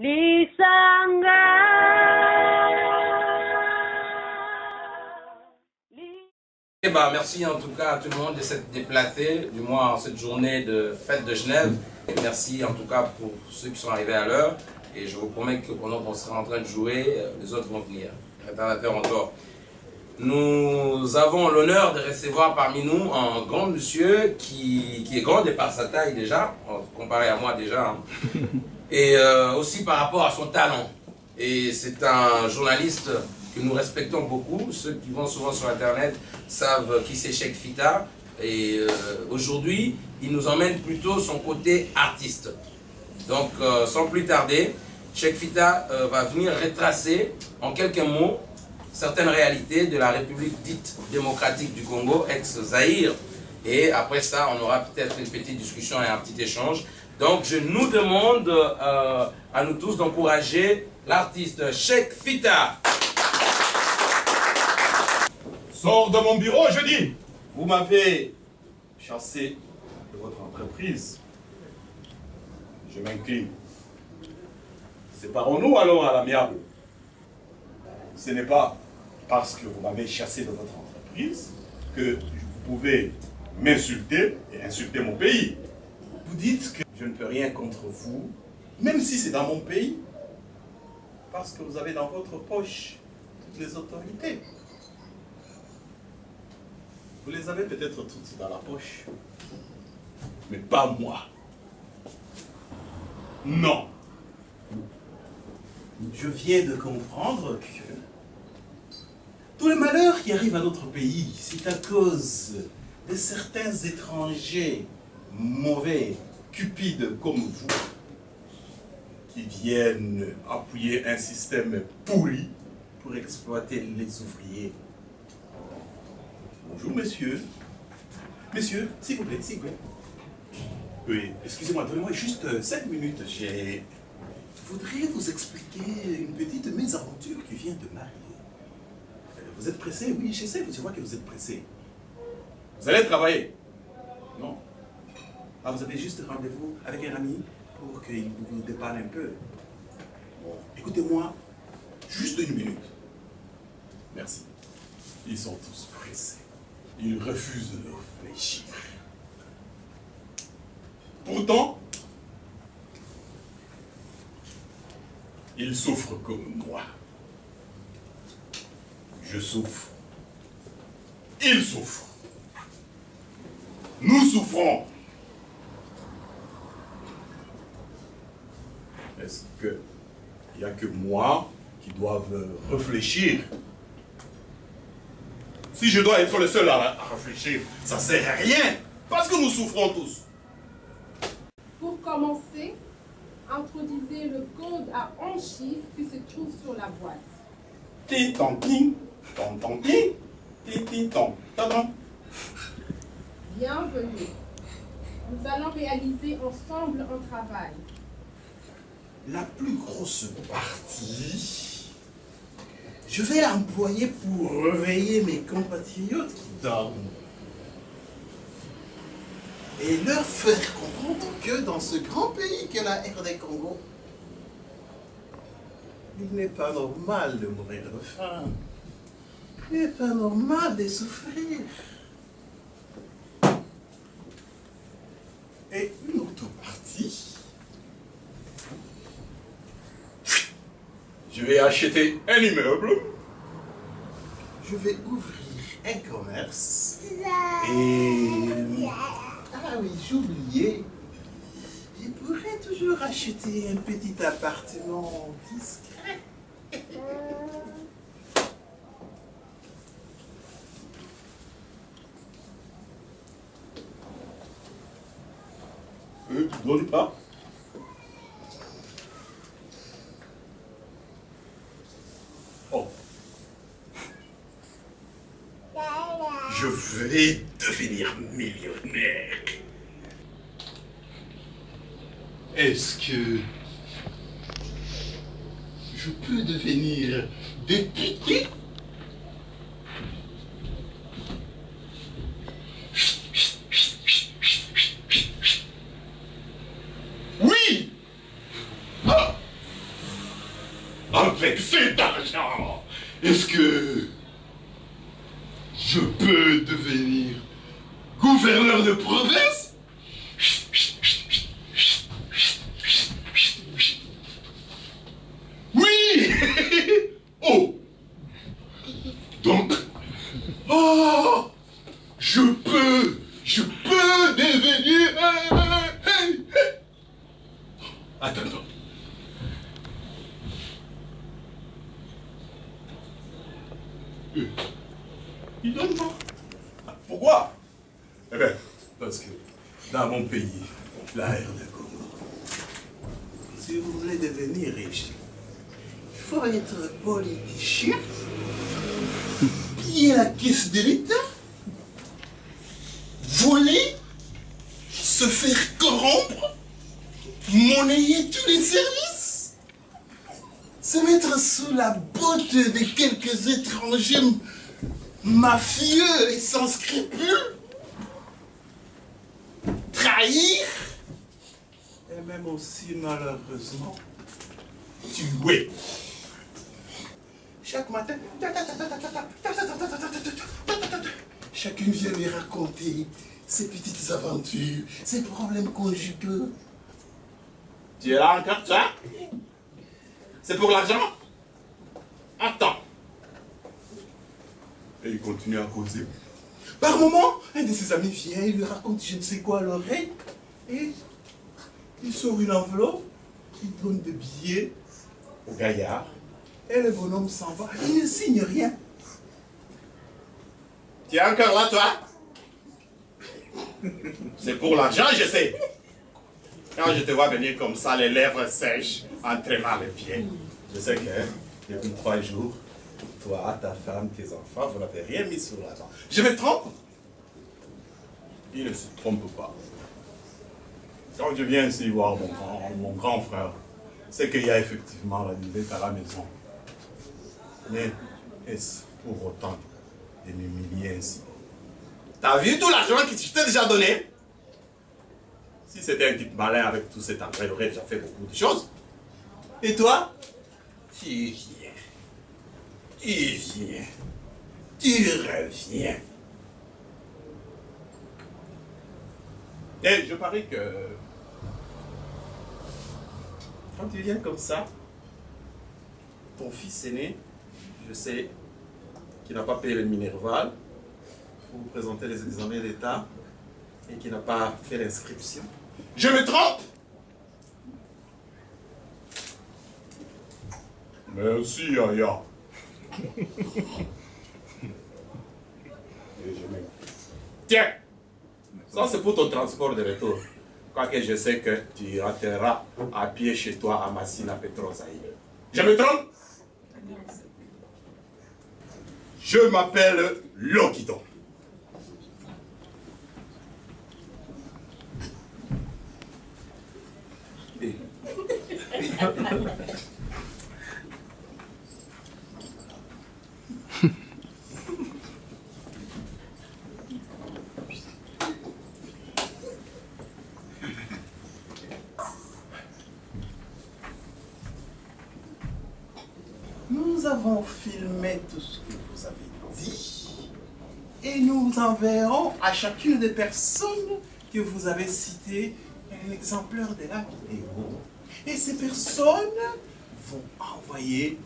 Lisanga. Eh ben, merci en tout cas à tout le monde de s'être déplacé, du moins en cette journée de fête de Genève. Et merci en tout cas pour ceux qui sont arrivés à l'heure. Et je vous promets que pendant qu'on sera en train de jouer, les autres vont venir. Rétardateurs encore. Nous avons l'honneur de recevoir parmi nous un grand monsieur qui est grand de par sa taille déjà, comparé à moi déjà, hein. Et aussi par rapport à son talent. Et c'est un journaliste que nous respectons beaucoup. Ceux qui vont souvent sur Internet savent qui c'est Cheikh Fita. Et aujourd'hui, il nous emmène plutôt son côté artiste. Donc, sans plus tarder, Cheikh Fita va venir retracer en quelques mots certaines réalités de la République dite démocratique du Congo, ex-Zaïre. Et après ça, on aura peut-être une petite discussion et un petit échange. Donc, je nous demande à nous tous d'encourager l'artiste Cheikh Fita. Sors de mon bureau, je dis. Vous m'avez chassé de votre entreprise. Je m'incline. Séparons-nous alors à l'amiable. Ce n'est pas parce que vous m'avez chassé de votre entreprise que vous pouvez m'insulter et insulter mon pays. Vous dites que je ne peux rien contre vous, même si c'est dans mon pays, parce que vous avez dans votre poche toutes les autorités. Vous les avez peut-être toutes dans la poche, mais pas moi. Non. Je viens de comprendre que tous les malheurs qui arrivent à notre pays, c'est à cause de certains étrangers mauvais, cupides comme vous, qui viennent appuyer un système pourri pour exploiter les ouvriers. Bonjour, monsieur. Monsieur, s'il vous plaît, s'il vous plaît. Oui, excusez-moi, donnez-moi juste 5 minutes. Je voudrais vous expliquer une petite mésaventure qui vient de m'arriver. Vous êtes pressé? Oui, je sais, je vois que vous êtes pressé. Vous allez travailler? Non. Ah, vous avez juste rendez-vous avec un ami pour qu'il vous dépanne un peu. Bon, écoutez-moi, juste une minute. Merci. Ils sont tous pressés. Ils refusent de réfléchir. Pourtant, ils souffrent comme moi. Je souffre. Ils souffrent. Nous souffrons. Est-ce qu'il n'y a que moi qui doivent réfléchir? Si je dois être le seul à réfléchir, ça ne sert à rien, parce que nous souffrons tous. Pour commencer, introduisez le code à 11 chiffres qui se trouve sur la boîte. Ti-ton-ting, ton-ton-ting, ti-ti-ton, ta-ton. Bienvenue. Nous allons réaliser ensemble un travail. La plus grosse partie, je vais l'employer pour réveiller mes compatriotes qui dorment. Et leur faire comprendre que dans ce grand pays qu'est la RD Congo, il n'est pas normal de mourir de faim. Il n'est pas normal de souffrir. Et une autre partie, je vais acheter un immeuble, je vais ouvrir un commerce et... Ah oui, j'ai oublié. Je pourrais toujours acheter un petit appartement discret. Tu ne donnes pas? Oh. Je vais devenir millionnaire. Est-ce que je peux devenir député? Oui! Ah! avec cet argent, est-ce que je peux devenir gouverneur de province? Oui. Oh. Donc, oh, je peux devenir... Attends. Il donne pas. Pourquoi? Eh bien, parce que dans mon pays, la RD Congo, si vous voulez devenir riche, il faut être politicien, piller la caisse de l'État, voler, se faire corrompre, monnayer tous les services, se mettre sous la botte de quelques étrangers mafieux et sans scrupules, trahir, et même aussi malheureusement tuer. Chaque matin, chacune vient lui raconter ses petites aventures, ses problèmes conjugaux. Tu es là encore, toi? C'est pour l'argent? Attends. Et il continue à causer. Par moment, un de ses amis vient, il lui raconte je ne sais quoi à l'oreille, et il sort une enveloppe, il donne des billets au gaillard, et le bonhomme s'en va, il ne signe rien. Tu es encore là, toi? C'est pour l'argent, je sais. Quand je te vois venir comme ça, les lèvres sèches, entraînant les pieds, je sais que depuis 3 jours, toi, ta femme, tes enfants, vous n'avez rien mis sur la table. Je me trompe? Il ne se trompe pas. Quand je viens ici voir mon grand frère, c'est qu'il y a effectivement la navette à la maison. Mais est-ce pour autant de m'humilier ainsi? T'as vu tout l'argent que je t'ai déjà donné? Si c'était un type malin avec tout cet argent, il aurait déjà fait beaucoup de choses. Et toi? Tu viens. Tu reviens. Et je parie que quand tu viens comme ça, ton fils aîné, je sais qu'il n'a pas payé le Minerval pour vous présenter les examens d'État et qu'il n'a pas fait l'inscription. Je me trompe? Merci, Aya. Tiens, ça c'est pour ton transport de retour. Quoique je sais que tu rentreras à pied chez toi à Massina Petrozaï. Je me trompe? Je m'appelle Lokito. Nous avons filmé tout ce que vous avez dit et nous enverrons à chacune des personnes que vous avez citées un exemplaire de la vidéo. Et ces personnes vont envoyer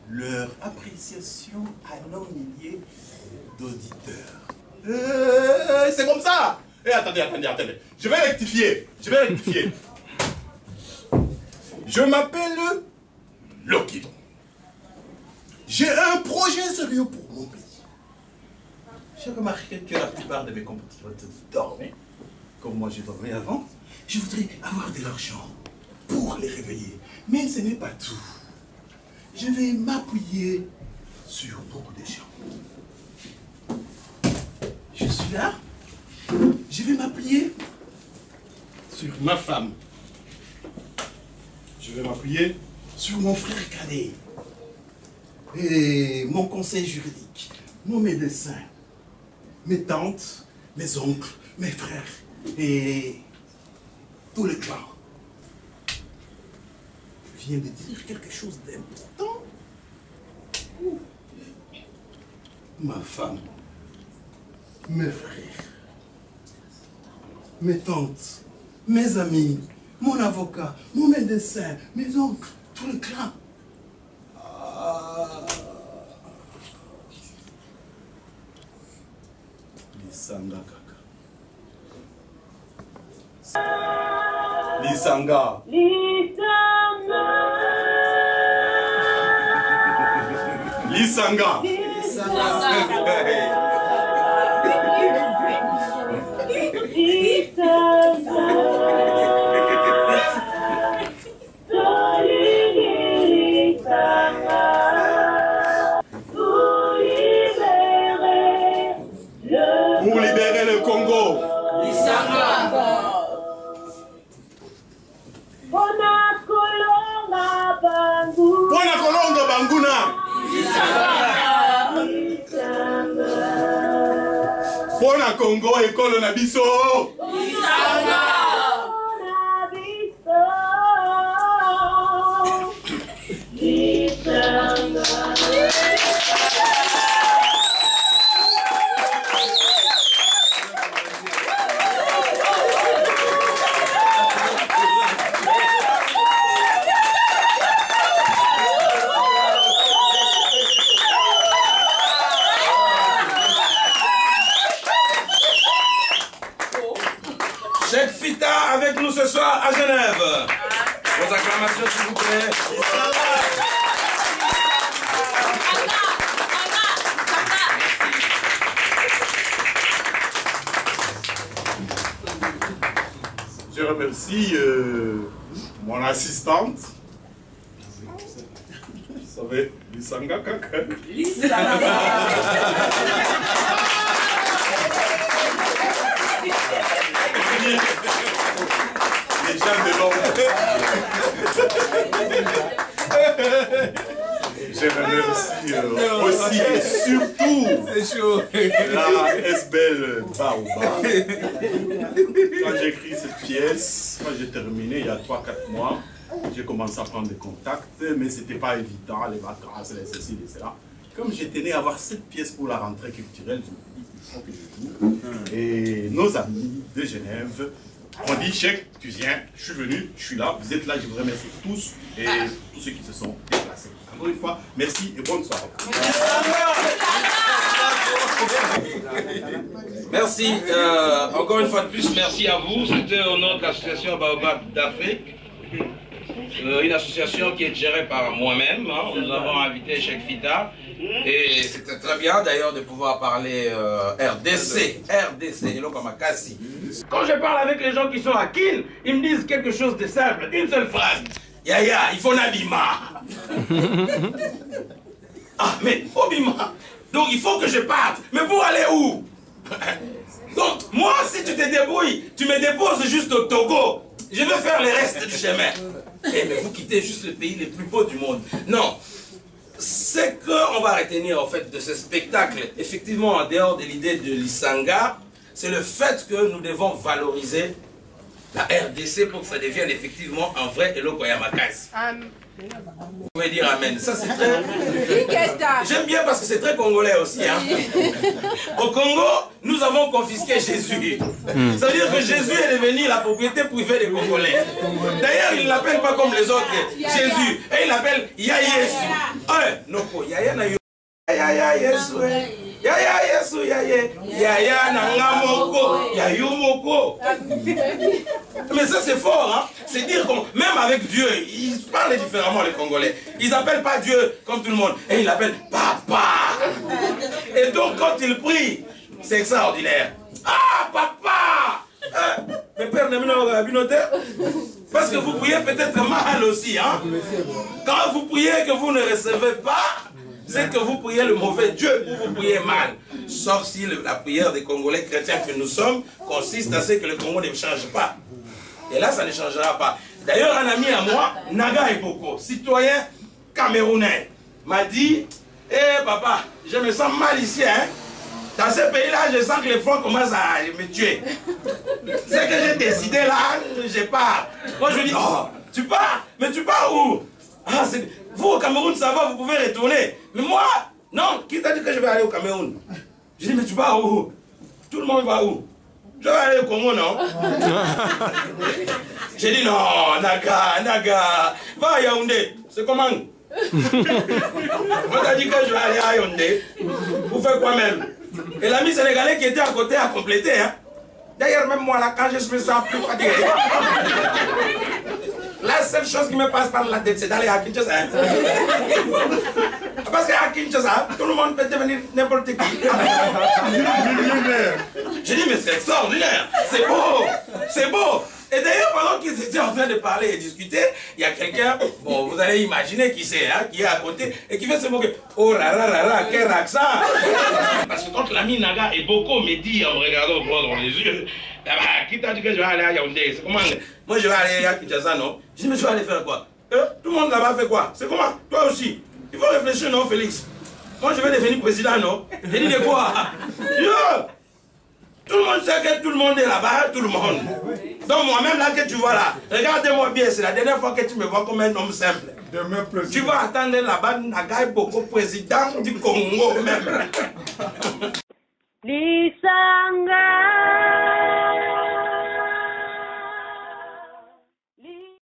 leur appréciation à nos milliers d'auditeurs. C'est comme ça! Attendez. Je vais rectifier. Je m'appelle Loki. J'ai un projet sérieux pour mon pays. J'ai remarqué que la plupart de mes compatriotes dormaient, comme moi j'ai dormi avant. Je voudrais avoir de l'argent pour les réveiller. Mais ce n'est pas tout. Je vais m'appuyer sur beaucoup de gens. Je suis là. Je vais m'appuyer sur ma femme. Je vais m'appuyer sur mon frère cadet. Et mon conseil juridique, mon médecin, mes tantes, mes oncles, mes frères et tous les clans. Je viens de dire quelque chose d'important. ma femme, mes frères, mes tantes, mes amis, mon avocat, mon médecin, mes oncles, tout le clan. Lisanga kaka. Lisanga. Lisanga. Pour libérer le Congo. Pona kolonga banguna. Pona Congo ekolo na biso. Cheikh Fita avec nous ce soir à Genève. Vos acclamations s'il vous plaît. Je remercie mon assistante. Vous savez, Lisanga Kaka. Les gens de l'ombre. Je remercie aussi et surtout la SBL Baoba. Quand j'ai écrit cette pièce, quand j'ai terminé il y a 3-4 mois, j'ai commencé à prendre des contacts, mais ce n'était pas évident, les vacances, les ceci, les cela. Comme je tenais à avoir cette pièce pour la rentrée culturelle, je me dis il faut que je joue. Et nos amis de Genève on dit, Cheikh, tu viens, je suis venu, je suis là, vous êtes là, je vous remercie tous et tous ceux qui se sont déplacés. Encore une fois, merci et bonne soirée. Merci. Encore une fois de plus, merci à vous. C'était au nom de l'association Baobab d'Afrique. Une association qui est gérée par moi-même. Hein. Nous avons invité Cheikh Fita. Et c'était très bien d'ailleurs de pouvoir parler RDC. RDC, Elokamakasi. Quand je parle avec les gens qui sont à Kin, ils me disent quelque chose de simple, une seule phrase. Yaya, il faut Nabima. Ah, mais Obima. Donc il faut que je parte. Mais pour aller où? Donc moi, si tu te débrouilles, tu me déposes juste au Togo. Je vais faire le reste du chemin. Eh, mais vous quittez juste le pays le plus beau du monde. Non. Ce qu'on va retenir en fait de ce spectacle, effectivement en dehors de l'idée de Lisanga, c'est le fait que nous devons valoriser la RDC pour que ça devienne effectivement un vrai Elokoyamakasi. Vous pouvez dire Amen. Ça c'est très... J'aime bien parce que c'est très congolais aussi. Hein. Au Congo, nous avons confisqué Jésus. Ça veut dire que Jésus est devenu la propriété privée des Congolais. D'ailleurs, il ne l'appelle pas comme les autres Jésus. Et il l'appelle Yayesu. Noko, Yaya na Yaya Yesu. Yaya Yesu, Yaya na Moko, Yayu Moko. Mais ça c'est fort, hein. C'est dire que même avec Dieu, ils parlent différemment les Congolais. Ils n'appellent pas Dieu comme tout le monde. Et ils l'appellent Papa. Et donc quand ils prient, c'est extraordinaire. Ah, Papa. Mais Père parce que vous priez peut-être mal aussi, hein. Quand vous priez que vous ne recevez pas, c'est que vous priez le mauvais Dieu ou vous priez mal. Sauf si la prière des Congolais chrétiens que nous sommes consiste à ce que le Congo ne change pas. Et là, ça ne changera pas. D'ailleurs, un ami à moi, Naga Eboko, citoyen camerounais, m'a dit, eh papa, je me sens mal ici, hein. Dans ce pays-là, je sens que les fronts commencent à me tuer. C'est que j'ai décidé là, je pars. Moi, je dis, oh, tu pars? Mais tu pars où? Ah, vous, au Cameroun, ça va, vous pouvez retourner. Mais moi, Non, qui t'a dit que je vais aller au Cameroun? Je dis, mais tu vas où? Tout le monde va où? Je vais aller au Congo, non? J'ai dit, non, Naga, va à Yaoundé. C'est comment? On t'a dit que je vais aller à Yaoundé. Pour faire quoi même? Et l'ami sénégalais qui était à côté a complété. Hein? D'ailleurs, même moi, là, quand je me sens plus fatigué, la seule chose qui me passe par la tête, c'est d'aller à Kinshasa. Hein? Parce qu'à Kinshasa, tout le monde peut devenir n'importe qui. J'ai dit, mais c'est extraordinaire. C'est beau. C'est beau. Et d'ailleurs, pendant qu'ils étaient en train de parler et discuter, il y a quelqu'un, bon, vous allez imaginer qui c'est, hein, qui est à côté, et qui fait se moquer. Oh là là là là, quel accent! Parce que quand l'ami Naga et Boko me dit en me regardant droit dans les yeux, qui t'a dit que je vais aller à Yaoundé? C'est comment? Moi, je vais aller à Kinshasa, non? Je dis, mais je vais aller faire quoi? Tout le monde là-bas fait quoi? C'est comment? Toi aussi. Il faut réfléchir, non, Félix? Moi, je vais devenir président, non? J'ai dit, de quoi? Yo! Tout le monde sait que tout le monde est là-bas, tout le monde. Donc moi-même là que tu vois là, regardez-moi bien, c'est la dernière fois que tu me vois comme un homme simple. Tu vas attendre là-bas Naga Boko, président du Congo même.